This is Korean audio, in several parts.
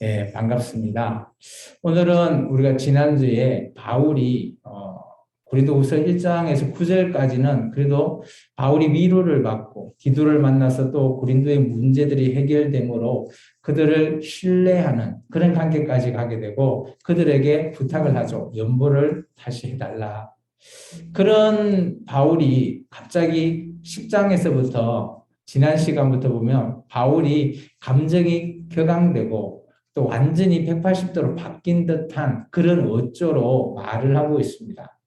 예, 반갑습니다. 오늘은 우리가 지난주에 바울이 고린도후서 1장에서 9절까지는 그래도 바울이 위로를 받고 디도를 만나서 또 고린도의 문제들이 해결되므로 그들을 신뢰하는 그런 관계까지 가게 되고 그들에게 부탁을 하죠. 연보를 다시 해달라. 그런 바울이 갑자기 10장에서부터 지난 시간부터 보면 바울이 감정이 격앙되고 또 완전히 180도로 바뀐 듯한 그런 어조로 말을 하고 있습니다.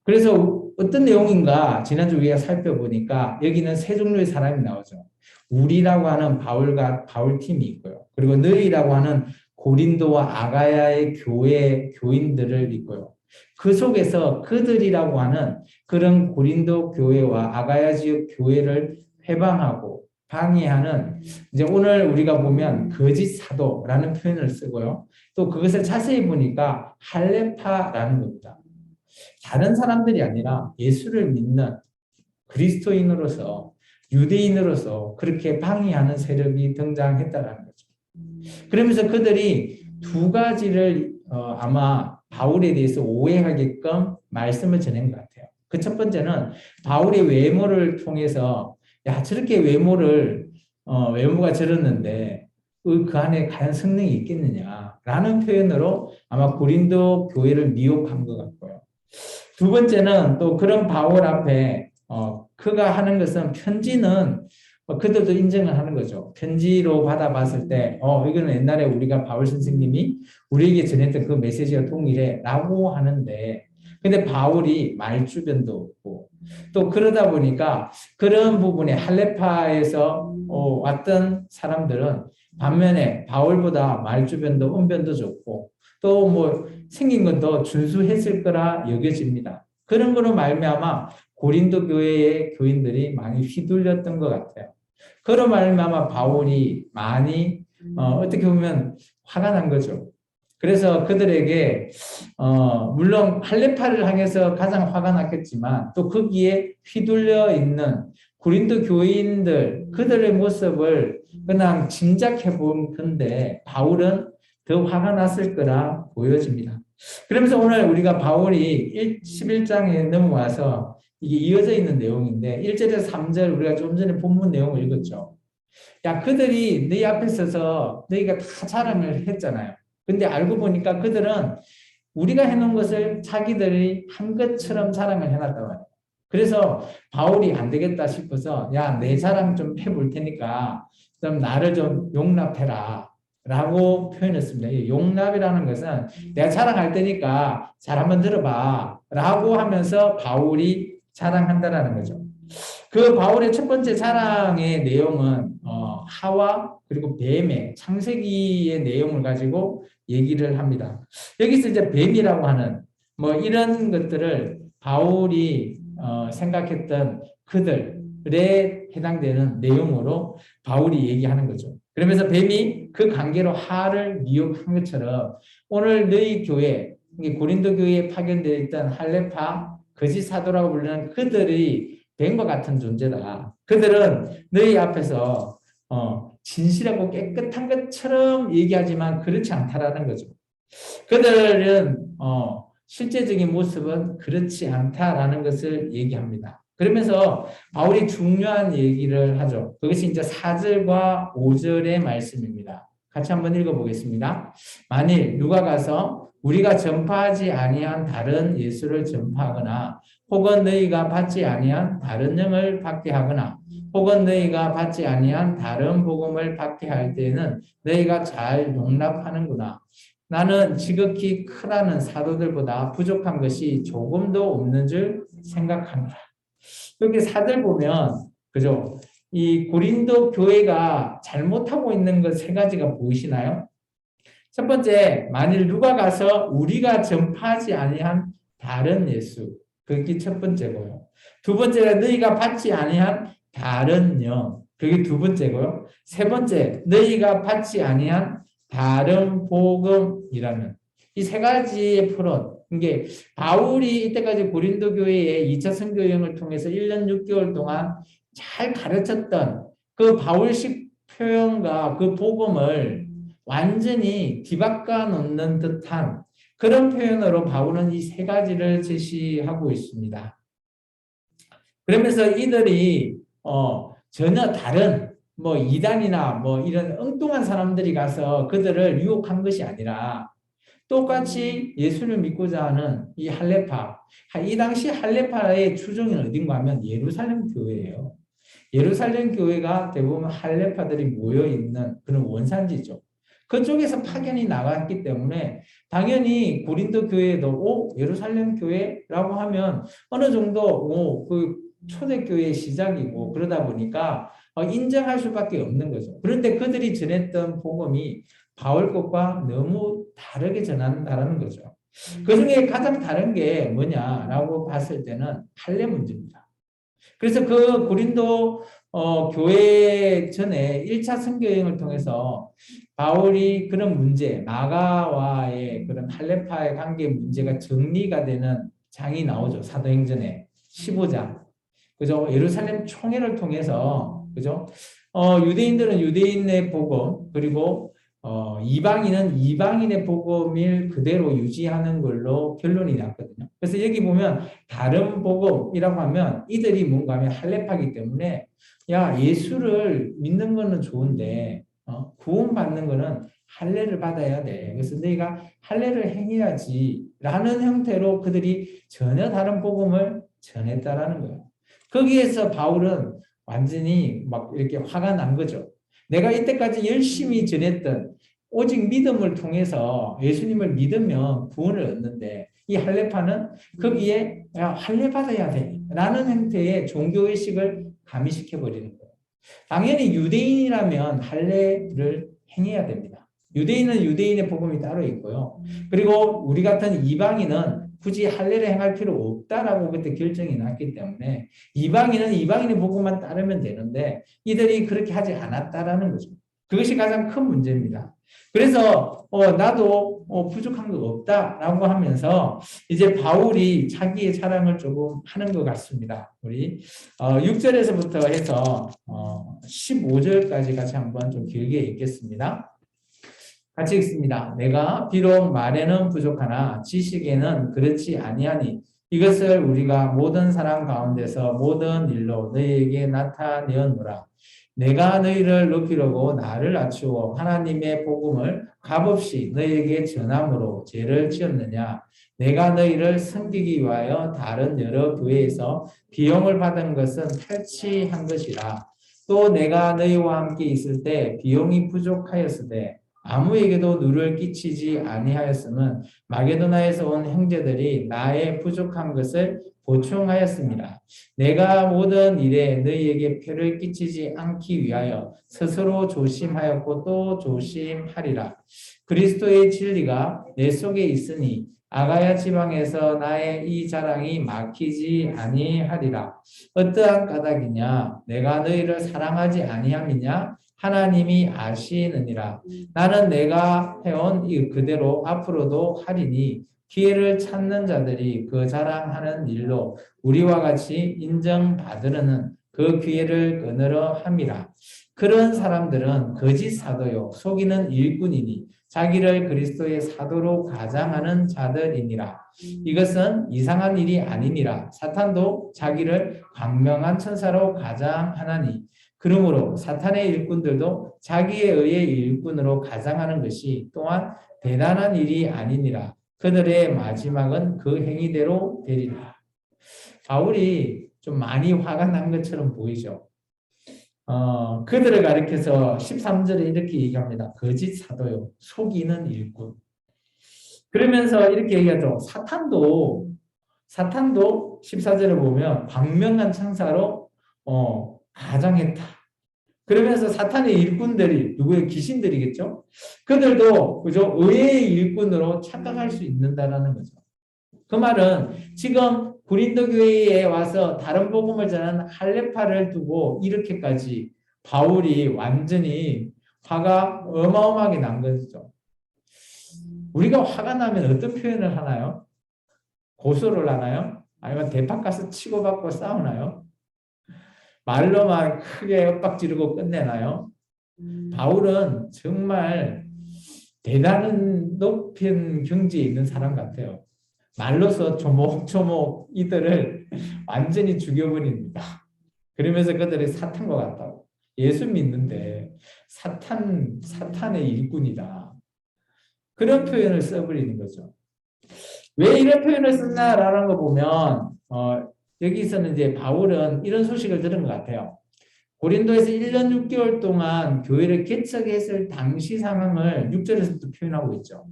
그래서 어떤 내용인가 지난주 우리가 살펴보니까 여기는 세 종류의 사람이 나오죠. 우리라고 하는 바울 팀이 있고요. 그리고 너희라고 하는 고린도와 아가야의 교회 교인들을 있고요. 그 속에서 그들이라고 하는 그런 고린도 교회와 아가야 지역 교회를 회방하고 방해하는 이제 오늘 우리가 보면 거짓 사도라는 표현을 쓰고요. 또 그것을 자세히 보니까 할레파라는 겁니다. 다른 사람들이 아니라 예수를 믿는 그리스도인으로서 유대인으로서 그렇게 방해하는 세력이 등장했다라는 거죠. 그러면서 그들이 두 가지를 아마 바울에 대해서 오해하게끔 말씀을 전한 것 같아요. 그 첫 번째는 바울의 외모를 통해서 야 저렇게 외모가 저렇는데 그 안에 과연 성능이 있겠느냐라는 표현으로 아마 고린도 교회를 미혹한 것 같고요. 두 번째는 또 그런 바울 앞에 그가 하는 것은 편지는 그들도 인정을 하는 거죠. 편지로 받아봤을 때 이거는 옛날에 우리가 바울 선생님이 우리에게 전했던 그 메시지와 동일해 라고 하는데 근데 바울이 말주변도 없고 또 그러다 보니까 그런 부분에 할레파에서 왔던 사람들은 반면에 바울보다 말주변도 언변도 좋고 또 뭐 생긴 건 더 준수했을 거라 여겨집니다. 그런 거로 말미암아 고린도 교회의 교인들이 많이 휘둘렸던 것 같아요. 그런 말미암아 바울이 많이 어떻게 보면 화가 난 거죠. 그래서 그들에게 물론 할레파를 향해서 가장 화가 났겠지만 또 거기에 휘둘려 있는 고린도 교인들 그들의 모습을 그냥 짐작해 본 건데 바울은 더 화가 났을 거라 보여집니다. 그러면서 오늘 우리가 바울이 11장에 넘어와서 이게 이어져 있는 내용인데 1절에서 3절 우리가 좀 전에 본문 내용을 읽었죠. 야 그들이 너희 앞에 서서 너희가 다 자랑을 했잖아요. 근데 알고 보니까 그들은 우리가 해놓은 것을 자기들이 한 것처럼 자랑을 해놨단 말이에요. 그래서 바울이 안 되겠다 싶어서 야 내 자랑 좀 해볼 테니까 좀 나를 좀 용납해라 라고 표현했습니다. 용납이라는 것은 내가 자랑할 테니까 잘 한번 들어봐 라고 하면서 바울이 자랑한다라는 거죠. 그 바울의 첫 번째 자랑의 내용은 하와 그리고 뱀의 창세기의 내용을 가지고 얘기를 합니다. 여기서 이제 뱀이라고 하는 뭐 이런 것들을 바울이 생각했던 그들에 해당되는 내용으로 바울이 얘기하는 거죠. 그러면서 뱀이 그 관계로 하를 미혹한 것처럼 오늘 너희 교회, 고린도 교회에 파견되어 있던 할레파, 거짓 사도라고 부르는 그들이 뱀과 같은 존재다. 그들은 너희 앞에서 진실하고 깨끗한 것처럼 얘기하지만 그렇지 않다라는 거죠. 그들은 실제적인 모습은 그렇지 않다라는 것을 얘기합니다. 그러면서 바울이 중요한 얘기를 하죠. 그것이 이제 4절과 5절의 말씀입니다. 같이 한번 읽어보겠습니다. 만일 누가 가서 우리가 전파하지 아니한 다른 예수를 전파하거나 혹은 너희가 받지 아니한 다른 영을 받게 하거나 혹은 너희가 받지 아니한 다른 복음을 받게 할 때는 너희가 잘 용납하는구나. 나는 지극히 크라는 사도들보다 부족한 것이 조금도 없는 줄 생각합니다. 여기 사들 보면 그죠? 이 고린도 교회가 잘못하고 있는 것 세 가지가 보이시나요? 첫 번째, 만일 누가 가서 우리가 전파하지 아니한 다른 예수, 그게 첫 번째고요. 두 번째가 너희가 받지 아니한 다른 영, 그게 두 번째고요. 세 번째, 너희가 받지 아니한 다른 복음이라는 이 세 가지의 풀은 이게 바울이 이때까지 고린도 교회의 2차 선교 여행을 통해서 1년 6개월 동안 잘 가르쳤던 그 바울식 표현과 그 복음을 완전히 뒤바꿔 놓는 듯한 그런 표현으로 바울은 이 세 가지를 제시하고 있습니다. 그러면서 이들이 전혀 다른 뭐 이단이나 뭐 이런 엉뚱한 사람들이 가서 그들을 유혹한 것이 아니라 똑같이 예수를 믿고자 하는 이 할레파, 이 당시 할레파의 추종이 어딘가 하면 예루살렘 교회예요. 예루살렘 교회가 대부분 할레파들이 모여 있는 그런 원산지죠. 그쪽에서 파견이 나갔기 때문에 당연히 고린도 교회도 예루살렘 교회라고 하면 어느 정도 그 초대교회의 시작이고 그러다 보니까 인정할 수밖에 없는 거죠. 그런데 그들이 전했던 복음이 바울 것과 너무 다르게 전한다는 거죠. 그 중에 가장 다른 게 뭐냐라고 봤을 때는 할례 문제입니다. 그래서 그 고린도 교회 전에 1차 선교여행을 통해서 바울이 그런 문제, 마가와의 그런 할레파의 관계 문제가 정리가 되는 장이 나오죠. 사도행전에 15장. 그죠? 예루살렘 총회를 통해서, 그죠? 유대인들은 유대인의 복음, 그리고 이방인은 이방인의 복음을 그대로 유지하는 걸로 결론이 났거든요. 그래서 여기 보면 다른 복음이라고 하면 이들이 뭔가 하면 할례파이기 때문에 야, 예수를 믿는 거는 좋은데 구원받는 거는 할례를 받아야 돼. 그래서 너희가 할례를 행해야지라는 형태로 그들이 전혀 다른 복음을 전했다라는 거예요. 거기에서 바울은 완전히 막 이렇게 화가 난 거죠. 내가 이때까지 열심히 전했던 오직 믿음을 통해서 예수님을 믿으면 구원을 얻는데 이 할례파는 거기에 할례 받아야 돼 라는 형태의 종교의식을 가미시켜 버리는 거예요. 당연히 유대인이라면 할례를 행해야 됩니다. 유대인은 유대인의 복음이 따로 있고요. 그리고 우리 같은 이방인은 굳이 할례를 행할 필요 없다라고 그때 결정이 났기 때문에 이방인은 이방인의 복음만 따르면 되는데 이들이 그렇게 하지 않았다라는 거죠. 그것이 가장 큰 문제입니다. 그래서 나도 부족한 거 없다라고 하면서 이제 바울이 자기의 자랑을 조금 하는 것 같습니다. 우리 6절에서부터 해서 15절까지 같이 한번 좀 길게 읽겠습니다. 같이 읽습니다. 내가 비록 말에는 부족하나 지식에는 그렇지 아니하니 이것을 우리가 모든 사람 가운데서 모든 일로 너희에게 나타내었노라. 내가 너희를 높이려고 나를 낮추어 하나님의 복음을 값없이 너희에게 전함으로 죄를 지었느냐. 내가 너희를 섬기기 위하여 다른 여러 교회에서 비용을 받은 것은 탈취한 것이라. 또 내가 너희와 함께 있을 때 비용이 부족하였으되 아무에게도 누를 끼치지 아니하였음은 마게도나에서 온 형제들이 나의 부족한 것을 보충하였습니다. 내가 모든 일에 너희에게 폐를 끼치지 않기 위하여 스스로 조심하였고 또 조심하리라. 그리스도의 진리가 내 속에 있으니 아가야 지방에서 나의 이 자랑이 막히지 아니하리라. 어떠한 까닭이냐? 내가 너희를 사랑하지 아니함이냐? 하나님이 아시느니라. 나는 내가 해온 이 그대로 앞으로도 하리니 기회를 찾는 자들이 그 자랑하는 일로 우리와 같이 인정받으려는 그 기회를 끊으려 함이라. 그런 사람들은 거짓 사도요 속이는 일꾼이니 자기를 그리스도의 사도로 가장하는 자들이니라. 이것은 이상한 일이 아니니라. 사탄도 자기를 광명한 천사로 가장하나니 그러므로 사탄의 일꾼들도 자기에 의해 일꾼으로 가장하는 것이 또한 대단한 일이 아니니라. 그들의 마지막은 그 행위대로 되리라. 바울이 좀 많이 화가 난 것처럼 보이죠. 그들을 가리켜서 13절에 이렇게 얘기합니다. 거짓 사도요, 속이는 일꾼. 그러면서 이렇게 얘기하죠. 사탄도 14절에 보면 광명한 천사로 가장했다. 그러면서 사탄의 일꾼들이 누구의 귀신들이겠죠? 그들도 그죠? 의의 일꾼으로 착각할 수 있는다라는 거죠. 그 말은 지금 고린도 교회에 와서 다른 복음을 전하는 할레파를 두고 이렇게까지 바울이 완전히 화가 어마어마하게 난 거죠. 우리가 화가 나면 어떤 표현을 하나요? 고소를 하나요? 아니면 대팍 가서 치고받고 싸우나요? 말로만 크게 엇박 지르고 끝내나요? 바울은 정말 대단한 높은 경지에 있는 사람 같아요. 말로서 조목조목 이들을 완전히 죽여버립니다. 그러면서 그들이 사탄과 같다고. 예수 믿는데 사탄의 일꾼이다. 그런 표현을 써버리는 거죠. 왜 이런 표현을 썼나라는 거 보면 여기서는 이제 바울은 이런 소식을 들은 것 같아요. 고린도에서 1년 6개월 동안 교회를 개척했을 당시 상황을 6절에서도 표현하고 있죠.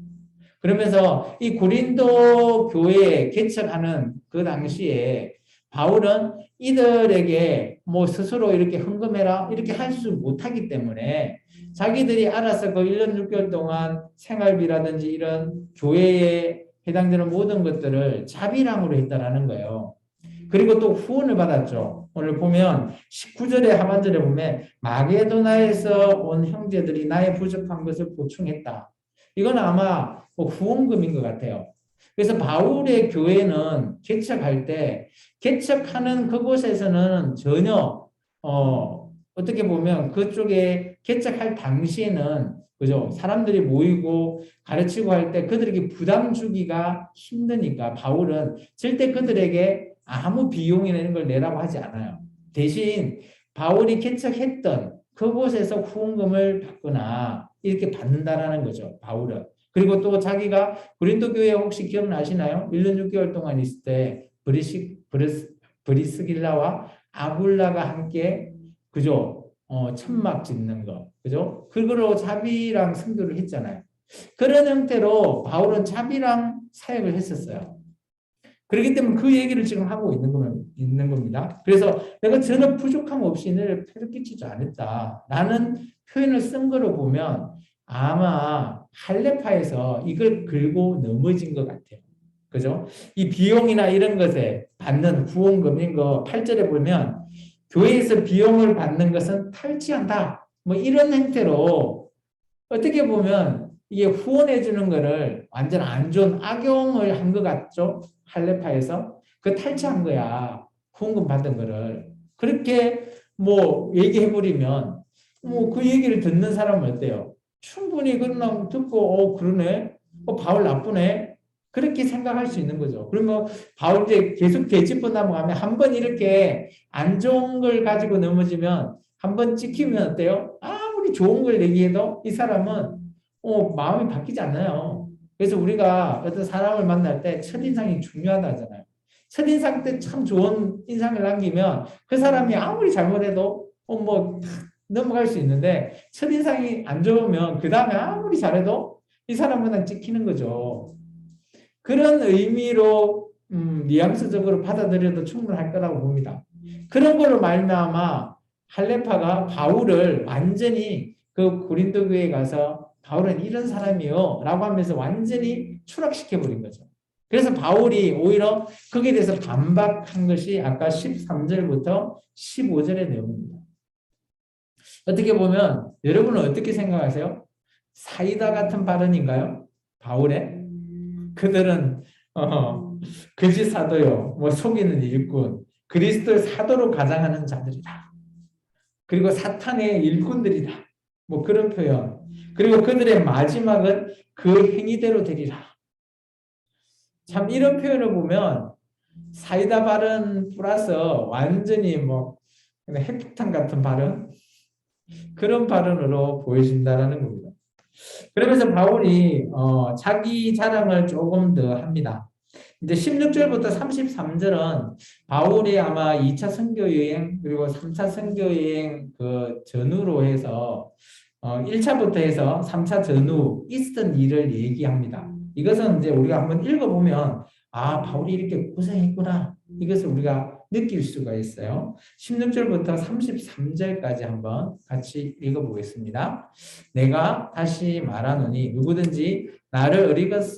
그러면서 이 고린도 교회 개척하는 그 당시에 바울은 이들에게 뭐 스스로 이렇게 헌금해라 이렇게 할 수 못하기 때문에 자기들이 알아서 그 1년 6개월 동안 생활비라든지 이런 교회에 해당되는 모든 것들을 자비랑으로 했다라는 거예요. 그리고 또 후원을 받았죠. 오늘 보면 19절에 하반절에 보면 마게도나에서 온 형제들이 나의 부족한 것을 보충했다. 이건 아마 뭐 후원금인 것 같아요. 그래서 바울의 교회는 개척할 때 개척하는 그곳에서는 전혀 어떻게 보면 그쪽에 개척할 당시에는 그죠? 사람들이 모이고 가르치고 할 때 그들에게 부담 주기가 힘드니까 바울은 절대 그들에게 아무 비용이나 이런 걸 내라고 하지 않아요. 대신 바울이 개척했던 그곳에서 후원금을 받거나 이렇게 받는다라는 거죠. 바울은. 그리고 또 자기가 고린도 교회 혹시 기억나시나요? 1년 6개월 동안 있을 때 브리스길라와 아굴라가 함께 그죠? 천막 짓는 거. 그죠? 그거로 자비랑 선교를 했잖아요. 그런 형태로 바울은 자비랑 사역을 했었어요. 그렇기 때문에 그 얘기를 지금 하고 있는 겁니다. 그래서 내가 전혀 부족함 없이 너를 패를 끼치지 않았다. 라는 표현을 쓴 거로 보면 아마 할레파에서 이걸 긁고 넘어진 것 같아요. 그죠? 이 비용이나 이런 것에 받는 후원금인 거 8절에 보면 교회에서 비용을 받는 것은 탈취한다. 뭐 이런 형태로 어떻게 보면 이게 후원해 주는 거를 완전 안 좋은 악용을 한 것 같죠? 할레파에서 그 탈취한 거야. 후원금 받은 거를 그렇게 뭐 얘기해 버리면 뭐 그 얘기를 듣는 사람은 어때요? 충분히 그런 듣고 그러네. 바울 나쁘네. 그렇게 생각할 수 있는 거죠. 그러면 바울 이제 계속 되짚어 나가면 한 번 이렇게 안 좋은 걸 가지고 넘어지면 한 번 찍히면 어때요? 아무리 좋은 걸 얘기해도 이 사람은 마음이 바뀌지 않아요. 그래서 우리가 어떤 사람을 만날 때 첫인상이 중요하다 하잖아요. 첫인상 때 참 좋은 인상을 남기면 그 사람이 아무리 잘못해도 뭐 넘어갈 수 있는데 첫인상이 안 좋으면 그 다음에 아무리 잘해도 이 사람보다 찍히는 거죠. 그런 의미로 뉘앙스적으로 받아들여도 충분할 거라고 봅니다. 그런 걸로 말미암아 할레파가 바울을 완전히 그 고린도 교회에 가서 바울은 이런 사람이요 라고 하면서 완전히 추락시켜 버린 거죠. 그래서 바울이 오히려 거기에 대해서 반박한 것이 아까 13절부터 15절의 내용입니다. 어떻게 보면 여러분은 어떻게 생각하세요? 사이다 같은 발언인가요? 바울의? 그들은 거짓 사도요, 뭐 속이는 일꾼, 그리스도의 사도로 가장하는 자들이다. 그리고 사탄의 일꾼들이다. 뭐 그런 표현. 그리고 그들의 마지막은 그 행위대로 되리라. 참 이런 표현을 보면 사이다 발언 플러스 완전히 뭐 핵폭탄 같은 발언, 그런 발언으로 보여진다라는 겁니다. 그러면서 바울이 자기 자랑을 조금 더 합니다. 이제 16절부터 33절은 바울이 아마 2차 선교 여행 그리고 3차 선교 여행 그 전후로 해서 1차부터 해서 3차 전후 있었던 일을 얘기합니다. 이것은 이제 우리가 한번 읽어보면 바울이 이렇게 고생했구나. 이것을 우리가 느낄 수가 있어요. 16절부터 33절까지 한번 같이 읽어보겠습니다. 내가 다시 말하노니 누구든지 나를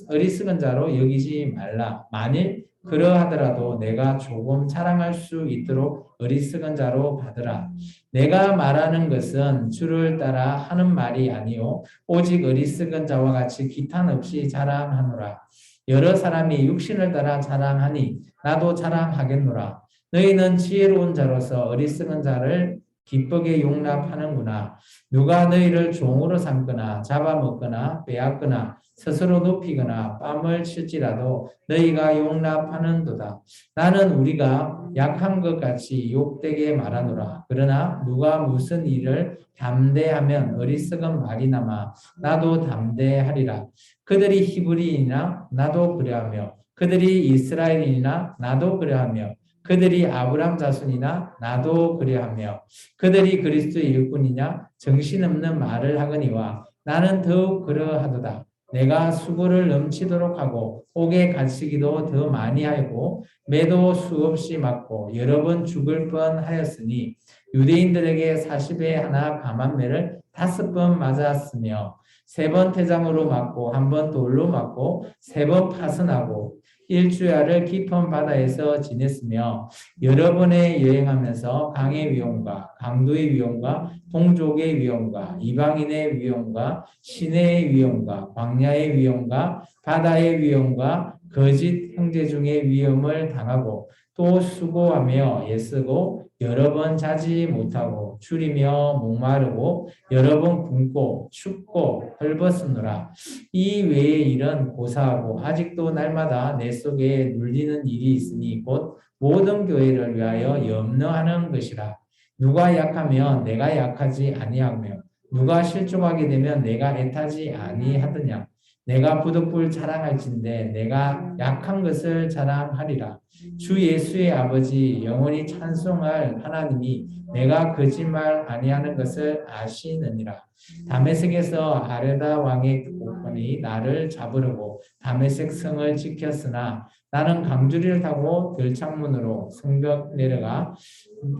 어리석은 자로 여기지 말라. 만일 그러하더라도 내가 조금 자랑할 수 있도록 어리석은 자로 받으라. 내가 말하는 것은 주를 따라 하는 말이 아니요 오직 어리석은 자와 같이 기탄 없이 자랑하노라. 여러 사람이 육신을 따라 자랑하니 나도 자랑하겠노라. 너희는 지혜로운 자로서 어리석은 자를 기쁘게 용납하는구나. 누가 너희를 종으로 삼거나 잡아먹거나 빼앗거나 스스로 높이거나 뺨을 칠지라도 너희가 용납하는도다. 나는 우리가 약한 것 같이 욕되게 말하노라. 그러나 누가 무슨 일을 담대하면 어리석은 말이나마 나도 담대하리라. 그들이 히브리인이나 나도 그래하며 그들이 이스라엘인이나 나도 그래하며 그들이 아브람 자손이나 나도 그래하며 그들이 그리스도의 일꾼이냐 정신없는 말을 하거니와 나는 더욱 그러하도다. 내가 수고를 넘치도록 하고 옥에 갇히기도 더 많이 하고 매도 수없이 맞고 여러 번 죽을 뻔하였으니 유대인들에게 40에 하나 감한 매를 5번 맞았으며 3번 태장으로 맞고 1번 돌로 맞고 3번 파선하고 일주야를 깊은 바다에서 지냈으며 여러 번의 여행하면서 강의 위험과 강도의 위험과 동족의 위험과 이방인의 위험과 시내의 위험과 광야의 위험과 바다의 위험과 거짓 형제 중의 위험을 당하고 또 수고하며 애쓰고 여러 번 자지 못하고 줄이며 목마르고 여러 번 굶고 춥고 헐벗으노라. 이 외의 일은 고사하고 아직도 날마다 내 속에 눌리는 일이 있으니 곧 모든 교회를 위하여 염려하는 것이라. 누가 약하면 내가 약하지 아니하며 누가 실족하게 되면 내가 애타지 아니하더냐. 내가 부득불 자랑할진대 내가 약한 것을 자랑하리라. 주 예수의 아버지 영원히 찬송할 하나님이 내가 거짓말 아니하는 것을 아시느니라. 다메섹에서 아레다 왕의 공권이 나를 잡으려고 다메섹 성을 지켰으나 나는 강주리를 타고 들창문으로 성벽 내려가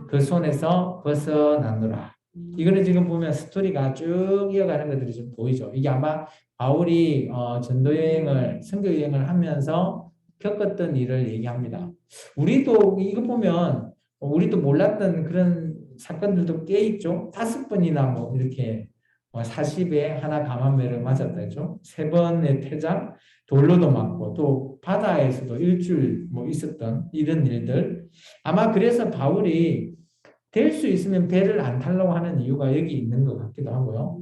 그 손에서 벗어났노라. 이거는 지금 보면 스토리가 쭉 이어가는 것들이 좀 보이죠. 이게 아마 바울이 전도 여행을 선교 여행을 하면서 겪었던 일을 얘기합니다. 우리도 이거 보면 우리도 몰랐던 그런 사건들도 꽤 있죠. 5번이나 뭐 이렇게 40에 하나 감한 매를 맞았다 했죠. 3번의 퇴장, 돌로도 맞고 또 바다에서도 일주일 뭐 있었던 이런 일들. 아마 그래서 바울이 될 수 있으면 배를 안 타려고 하는 이유가 여기 있는 것 같기도 하고요.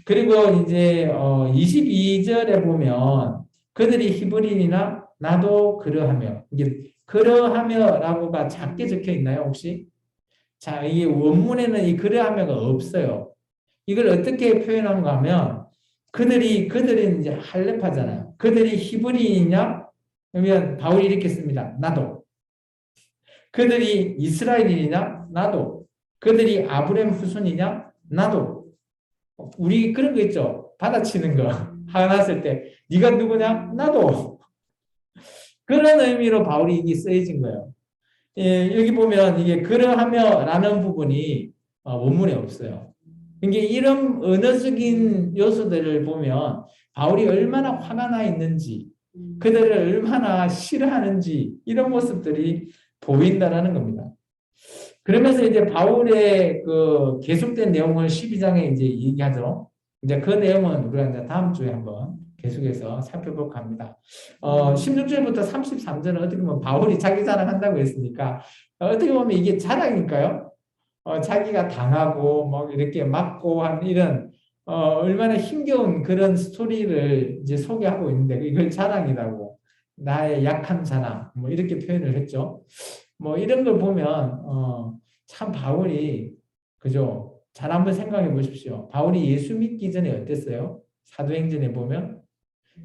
그리고 이제 22절에 보면 그들이 히브리인이나 나도 그러하며 이게 그러하며라고가 작게 적혀 있나요 혹시? 자, 이 원문에는 이 그러하며가 없어요. 이걸 어떻게 표현한가 하면 그들이 이제 할렙하잖아요. 그들이 히브리인이냐? 그러면 바울이 이렇게 씁니다. 나도. 그들이 이스라엘인이냐? 나도. 그들이 아브람 후손이냐? 나도. 우리 그런 거 있죠. 받아치는 거. 화났을 때 네가 누구냐? 나도. 그런 의미로 바울이 이게 쓰여진 거예요. 예, 여기 보면 이게 그러하며라는 부분이 원문에 없어요. 이게 이런 언어적인 요소들을 보면 바울이 얼마나 화가 나 있는지, 그들을 얼마나 싫어하는지 이런 모습들이 보인다라는 겁니다. 그러면서 이제 바울의 그 계속된 내용을 12장에 이제 얘기하죠. 이제 그 내용은 우리가 이제 다음 주에 한번 계속해서 살펴볼까 합니다. 16절부터 33절은 어떻게 보면 바울이 자기 자랑한다고 했으니까 어떻게 보면 이게 자랑일까요? 자기가 당하고 뭐 이렇게 맞고 한 이런 얼마나 힘겨운 그런 스토리를 이제 소개하고 있는데 이걸 자랑이라고 나의 약한 자랑 뭐 이렇게 표현을 했죠. 뭐 이런 걸 보면 참 바울이 그죠? 잘 한번 생각해 보십시오. 바울이 예수 믿기 전에 어땠어요? 사도행전에 보면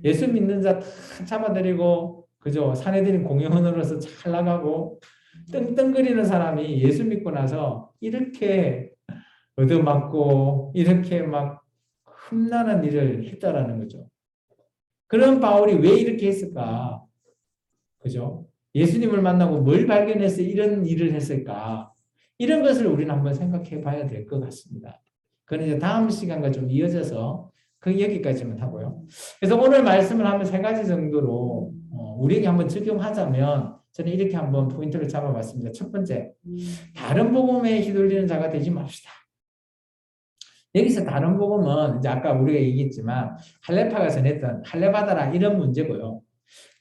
예수 믿는 자 다 잡아들이고 그죠? 사내들인 공회원으로서 잘 나가고 떵떵거리는 사람이 예수 믿고 나서 이렇게 얻어맞고 이렇게 막 흠난한 일을 했다라는 거죠. 그런 바울이 왜 이렇게 했을까? 그죠? 예수님을 만나고 뭘 발견해서 이런 일을 했을까? 이런 것을 우리는 한번 생각해 봐야 될 것 같습니다. 그건 이제 다음 시간과 좀 이어져서 그 여기까지만 하고요. 그래서 오늘 말씀을 하면 3가지 정도로 우리에게 한번 적용하자면 저는 이렇게 한번 포인트를 잡아봤습니다. 첫 번째, 다른 복음에 휘둘리는 자가 되지 맙시다. 여기서 다른 복음은 이제 아까 우리가 얘기했지만 할레파가 전했던 할레바다라 이런 문제고요.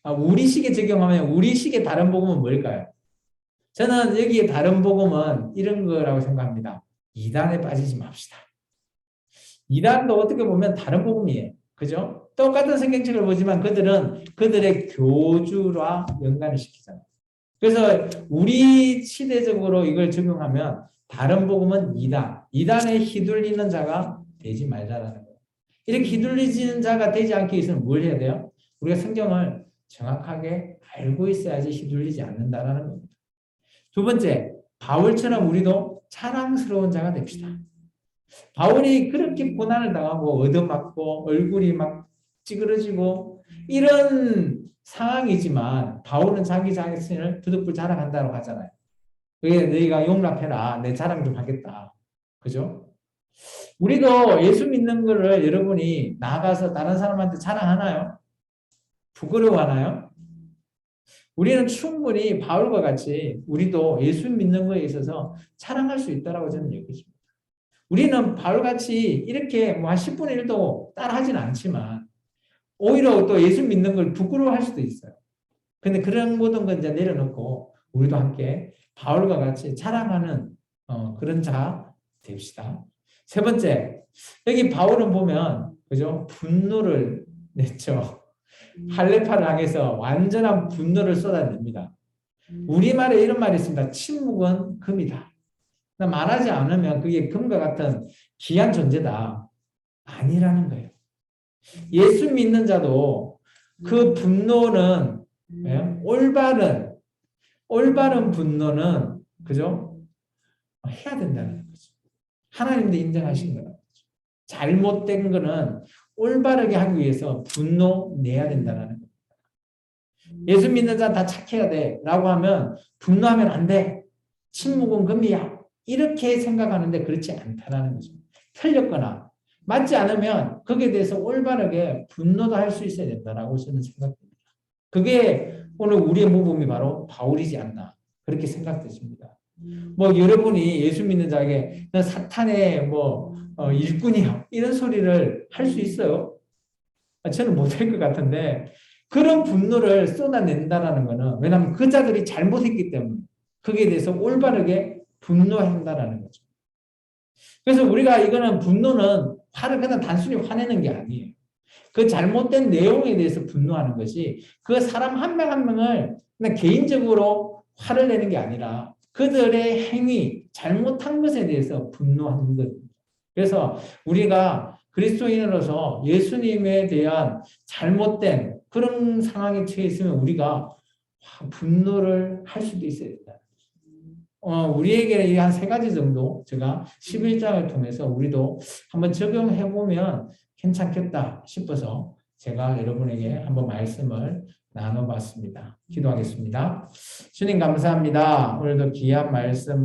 우리식에 적용하면 우리식의 다른 복음은 뭘까요? 저는 여기에 다른 복음은 이런 거라고 생각합니다. 이단에 빠지지 맙시다. 이단도 어떻게 보면 다른 복음이에요. 그죠? 똑같은 성경책을 보지만 그들은 그들의 교주와 연관을 시키잖아요. 그래서 우리 시대적으로 이걸 적용하면 다른 복음은 이단에 휘둘리는 자가 되지 말자라는 거예요. 이렇게 휘둘리는 자가 되지 않기 위해서는 뭘 해야 돼요? 우리가 성경을 정확하게 알고 있어야지 휘둘리지 않는다라는 겁니다. 두 번째, 바울처럼 우리도 자랑스러운 자가 됩시다. 바울이 그렇게 고난을 당하고 얻어맞고 얼굴이 막 찌그러지고 이런 상황이지만 바울은 자기 자신을 부득불 자랑한다고 하잖아요. 그게 너희가 용납해라. 내 자랑 좀 하겠다. 그죠? 우리도 예수 믿는 거를 여러분이 나가서 다른 사람한테 자랑하나요? 부끄러워하나요? 우리는 충분히 바울과 같이 우리도 예수 믿는 거에 있어서 자랑할 수 있다고 저는 여기십니다. 우리는 바울같이 이렇게 뭐 한 10분의 1도 따라하진 않지만 오히려 또 예수 믿는 걸 부끄러워할 수도 있어요. 근데 그런 모든 건 이제 내려놓고 우리도 함께 바울과 같이 자랑하는 그런 자 됩시다. 세 번째, 여기 바울은 보면 그죠? 분노를 냈죠. 할레파를 향해서 완전한 분노를 쏟아냅니다. 우리말에 이런 말이 있습니다. 침묵은 금이다. 말하지 않으면 그게 금과 같은 귀한 존재다. 아니라는 거예요. 예수 믿는 자도 그 분노는 올바른 분노는 그죠? 해야 된다는 거죠. 하나님도 인정하신 거라는 거죠. 잘못된 거는 올바르게 하기 위해서 분노 내야 된다는 겁니다. 예수 믿는 자 다 착해야 돼 라고 하면 분노하면 안 돼. 침묵은 금이야. 이렇게 생각하는데 그렇지 않다는 거죠. 틀렸거나 맞지 않으면 거기에 대해서 올바르게 분노도 할 수 있어야 된다라고 저는 생각합니다. 그게 오늘 우리의 모범이 바로 바울이지 않나 그렇게 생각되십니다. 뭐 여러분이 예수 믿는 자에게 사탄의 일꾼이야 이런 소리를 할 수 있어요? 저는 못할 것 같은데 그런 분노를 쏟아낸다라는 거는 왜냐하면 그 자들이 잘못했기 때문에 거기에 대해서 올바르게 분노한다라는 거죠. 그래서 우리가 이거는 분노는 화를 그냥 단순히 화내는 게 아니에요. 그 잘못된 내용에 대해서 분노하는 것이 그 사람 한 명 한 명을 그냥 개인적으로 화를 내는 게 아니라 그들의 행위, 잘못한 것에 대해서 분노하는 겁니다. 그래서 우리가 그리스도인으로서 예수님에 대한 잘못된 그런 상황에 처해 있으면 우리가 분노를 할 수도 있어야 된다. 우리에게 한 3가지 정도 제가 11장을 통해서 우리도 한번 적용해 보면 괜찮겠다 싶어서 제가 여러분에게 한번 말씀을 나눠봤습니다. 기도하겠습니다. 주님 감사합니다. 오늘도 귀한 말씀을